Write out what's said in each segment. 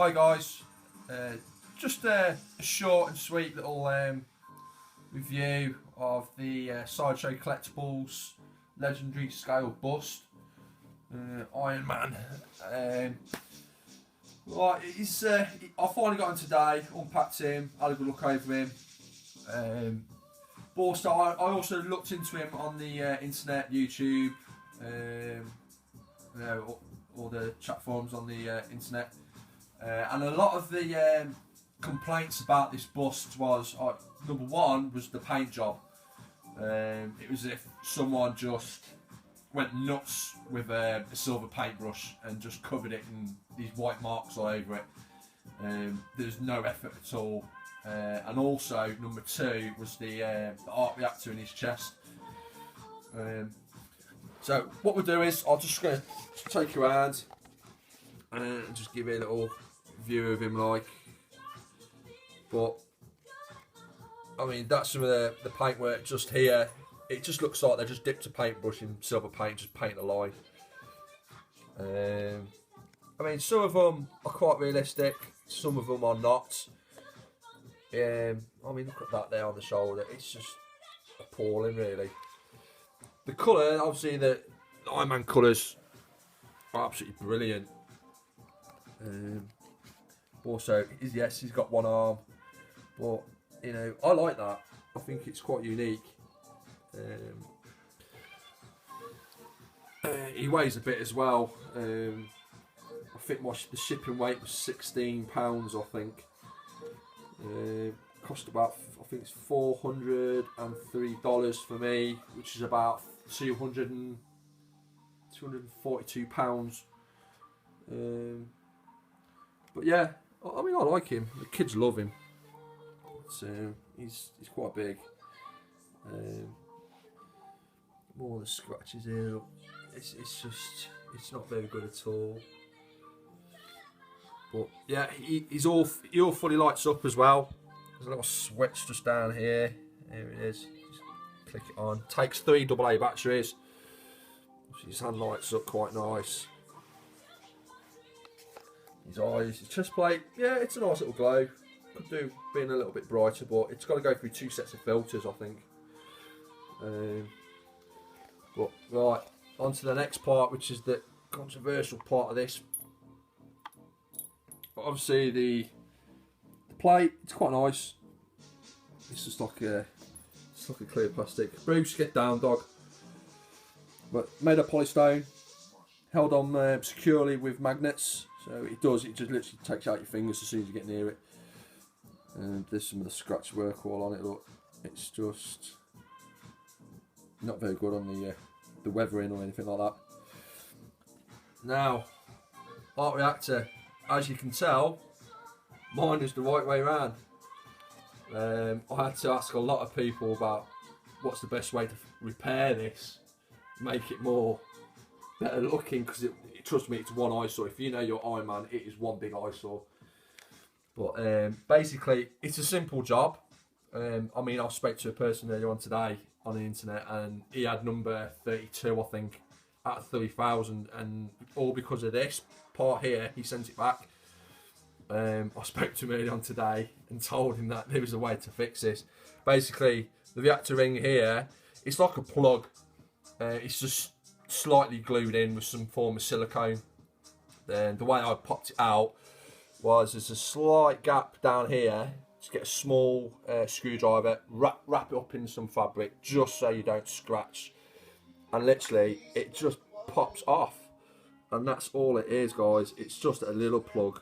Hi guys, just a short and sweet little review of the Sideshow Collectibles Legendary Scale Bust Iron Man. Right, I finally got him today, unpacked him, had a good look over him. But also, I also looked into him on the internet, YouTube, all the chat forums on the internet. And a lot of the complaints about this bust was, number one was the paint job. It was as if someone just went nuts with a silver paintbrush and just covered it in these white marks all over it. There's no effort at all. And also, number two was the art reactor in his chest. So what we'll do is, I'm just going to take you around and just give you a little view of him, but I mean, that's some of the paintwork just here. It just looks like they just dipped a paintbrush in silver paint, just paint a line. I mean, some of them are quite realistic, some of them are not. I mean, look at that there on the shoulder, it's just appalling really. The colour, obviously the Iron Man colours are absolutely brilliant. Also, yes, he's got one arm, but you know, I like that. I think it's quite unique. He weighs a bit as well. I think the shipping weight was £16, I think. Cost about, I think it's $403 for me, which is about £242. But yeah, I mean, I like him. The kids love him. So he's quite big. More of the scratches here. It's not very good at all. But yeah, he all fully lights up as well. There's a little switch just down here. There it is. Just click it on. Takes 3 AA batteries. His hand lights up quite nice. His eyes, his chest plate, yeah, it's a nice little glow. Could do being a little bit brighter, but it's got to go through 2 sets of filters, I think. But right, on to the next part, which is the controversial part of this. But obviously the plate, it's quite nice. It's just like a clear plastic. Bruce, get down, dog. But made of polystone, held on securely with magnets. So it just literally takes out your fingers as soon as you get near it. And there's some of the scratch work all on it. Look, it's just not very good on the weathering or anything like that. Now, art reactor, as you can tell, mine is the right way around. I had to ask a lot of people about what's the best way to repair this, make it more better looking, because trust me, it's one eyesore. If you know your Iron Man, it is one big eyesore. But basically, it's a simple job. I mean, I spoke to a person earlier on today on the internet, and he had number 32, I think, out of 3,000, and all because of this part here, he sent it back. I spoke to him earlier on today and told him that there was a way to fix this. Basically, the reactor ring here, it's like a plug. It's just slightly glued in with some form of silicone. Then the way I popped it out was there's a slight gap down here. Just get a small screwdriver, wrap it up in some fabric just so you don't scratch, and literally it just pops off, and that's all it is, guys. It's just a little plug.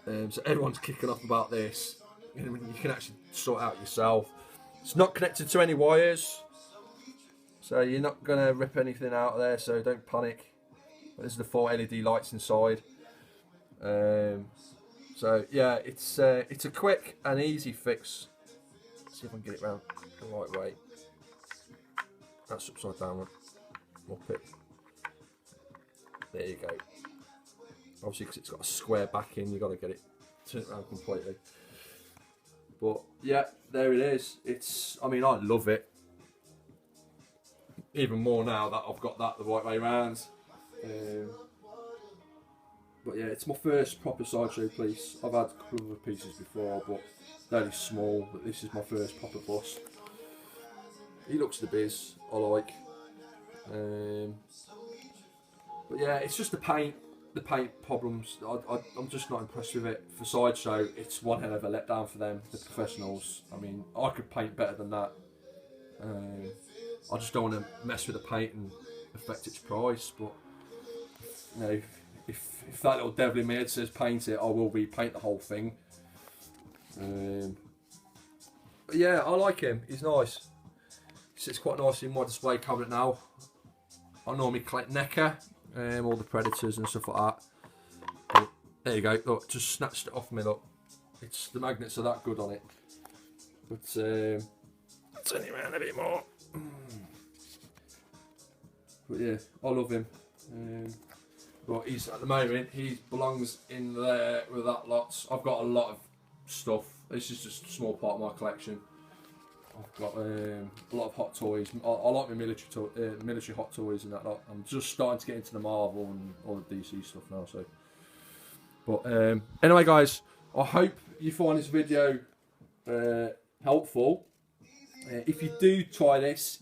So everyone's kicking off about this. You can actually sort it out yourself. It's not connected to any wires, so you're not going to rip anything out of there, so don't panic. There's the 4 LED lights inside. So yeah, it's a quick and easy fix. Let's see if I can get it round the right way. That's upside down. Up it. There you go. Obviously, because it's got a square backing, you've got to get it turned around completely. But yeah, there it is. I mean, I love it. Even more now that I've got that the right way around. But yeah, it's my first proper sideshow piece. I've had a couple of other pieces before, but fairly small. But this is my first proper bust. He looks the biz. I like. But yeah, it's just the paint problems. I'm just not impressed with it. For sideshow, it's one hell of a letdown for them, the professionals. I mean, I could paint better than that. I just don't want to mess with the paint and affect its price. But you know, if that little devil in my head says paint it, I will paint the whole thing. But yeah, I like him. He's nice. He sits quite nicely in my display cabinet now. I normally collect NECA, all the Predators and stuff like that. But there you go. Look, just snatched it off me. Look, it's the magnets are that good on it. But let's turn it around a bit more. But yeah, I love him. But he's at the moment he belongs in there with that lot. I've got a lot of stuff. This is just a small part of my collection. I've got a lot of hot toys. I like my military hot toys and that lot. I'm just starting to get into the Marvel and all the DC stuff now. So, but anyway, guys, I hope you find this video helpful. If you do try this,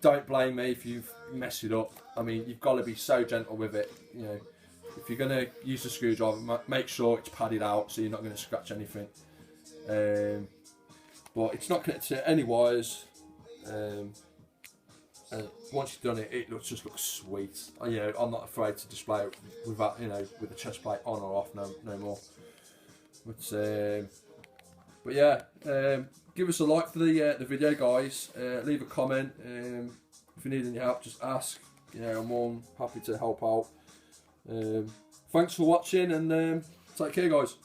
don't blame me if you've messed it up. I mean, you've got to be so gentle with it. You know, if you're going to use the screwdriver, make sure it's padded out so you're not going to scratch anything. But it's not connected to any wires. And once you've done it, it just looks sweet. You know, I'm not afraid to display it without, you know, with the chest plate on or off no more. But yeah, give us a like for the video, guys. Leave a comment. If you need any help, just ask. You know, I'm more than happy to help out. Thanks for watching, and take care, guys.